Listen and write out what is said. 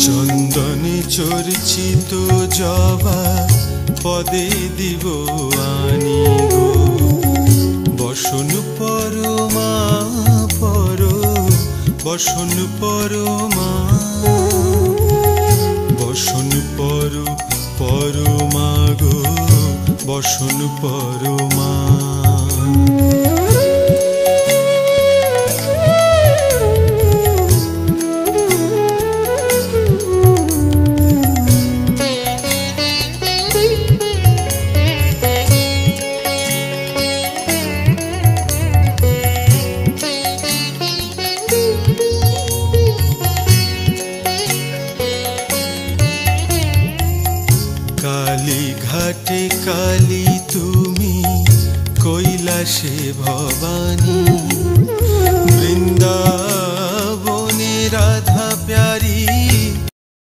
চন্দনে চর্চিত জবা পদে দিব আনি গো বসন পরমা পর বসন পরমা বসন পরমা গো বসন পরমা কালীঘাটে কালী তুমি কৈলাসে ভবানী বৃন্দা